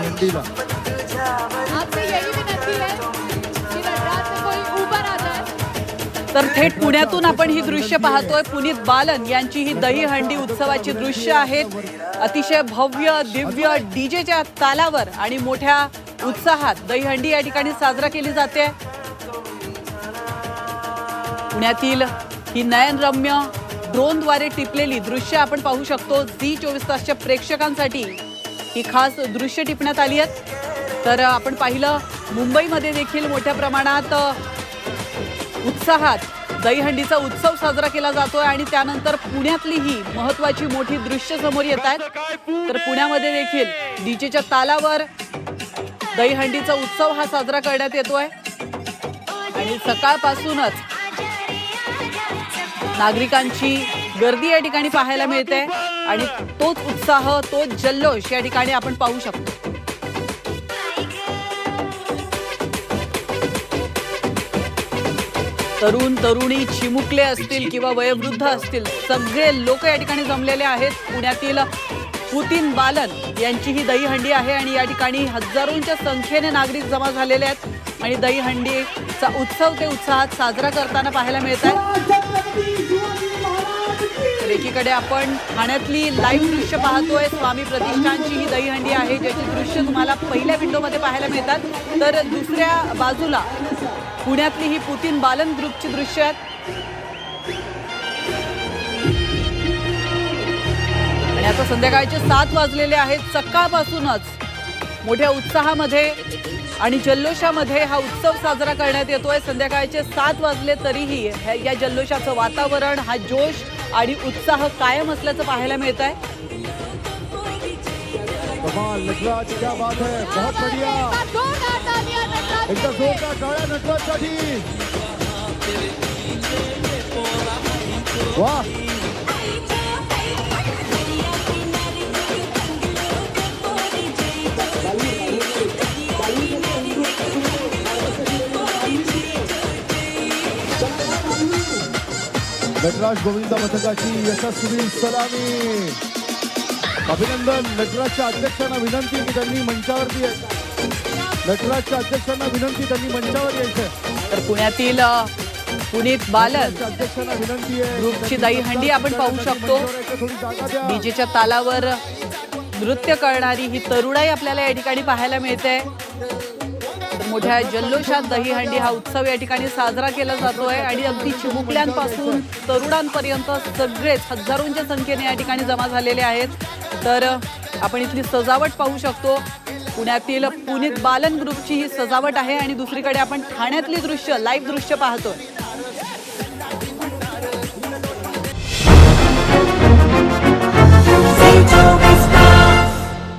हंडीला। आपसे यही विनंती है कि नटराज में कोई ऊपर आ जाए। तर थेट पुण्यातून आपण ही दृश्य पाहतोय। पुनीत बालन यांची ही दहीहंडी उत्सवाची दृश्य आहेत। अतिशय भव्य दिव्य डीजेच्या तालावर आणि मोठ्या उत्साहात दहीहंडी या ठिकाणी साजरा केली जाते। पुण्यातील ही नयनरम्य ड्रोनद्वारे टिपलेली दृश्य आपण पाहू शकतो। झी 24 तासच्या प्रेक्षकांसाठी ही खास दृश्य टिपण्यात आली आहेत। तर आपण पाहिलं मुंबईमध्ये देखील मोठ्या प्रमाणात उत्साहात दहीहंडीचा उत्सव साजरा केला जातोय आणि त्यानंतर पुण्यातली ही महत्त्वाची मोठी दृश्य समोर येत आहेत। तर पुण्यामध्ये देखील डीजेच्या तालावर दहीहंडीचा उत्सव हा साजरा करण्यात येतोय आणि सकाळपासूनच नागरिकांची गर्दी या ठिकाणी पाहायला मिळते आणि तोच उत्साह तोच जल्लोष या ठिकाणी आपण पाहू शकतो। तरुण तरुणी चिमुकले असतील किंवा वयोवृद्ध असतील सगळे लोक या ठिकाणी जमलेले आहेत। पुण्यातील पुतीन बालन यांची ही दहीहंडी आहे आणि या ठिकाणी हजारोंच्या संख्येने नागरिक जमा झालेले आहेत आणि दहीहंडीचा उत्सव ते उत्साहात साजरा करताना पाहायला मिळत आहे। एकीकडे आपण ठाण्यातली लाईव्ह दृश्य पाहतोय। स्वामी प्रतिष्ठानची ही दहीहंडी आहे ज्याची दृश्य तुम्हाला पहिल्या विंडोमध्ये पाहायला मिळतात। तर दुसऱ्या बाजूला पुण्यातली ही पुतीन बालन ग्रुपची दृश्य आहेत आणि आता संध्याकाळचे 7 वाजलेले आहेत। सकाळपासूनच मोठ्या उत्साहामध्ये आणि जल्लोषामध्ये हा उत्सव साजरा करण्यात येतोय। संध्याकाळचे 7 वाजले तरीही या जल्लोषाचं वातावरण हा जोश आणि उत्साह कायम असल्याचं पाहायला मिळत आहे। कमाल नटराज, क्या बात है, बहुत बढ़िया। एकदम जोरदार टाळ्या नटराजसाठी। वाह, नटराज गोविंद पथकाची यशस्वी सलामी। अभिनंदन। नटराजच्या अध्यक्षांना विनंती की त्यांनी मंचावरती नटराजच्या अध्यक्षांना विनंती त्यांनी मंचावर यायचं। तर पुण्यातील पुनीत बालन अध्यक्षांना विनंती आहे ग्रुपची दहीहंडी आपण पाहू शकतो। डीजेच्या तालावर नृत्य करणारी ही तरुणाई आपल्याला या ठिकाणी पाहायला मिळते। मोठ्या जल्लोषात दहीहंडी हा उत्सव या ठिकाणी साजरा केला जातोय आणि अगदी चिमुकल्यांपासून तरुणांपर्यंत सगळेच हजारोंच्या संख्येने या ठिकाणी जमा झालेले आहेत। तर आपण इथली सजावट पाहू शकतो। पुण्यातील पुनीत बालन ग्रुपची ही सजावट आहे आणि दुसरीकडे आपण ठाण्यातली दृश्य लाईव्ह दृश्य पाहतोय।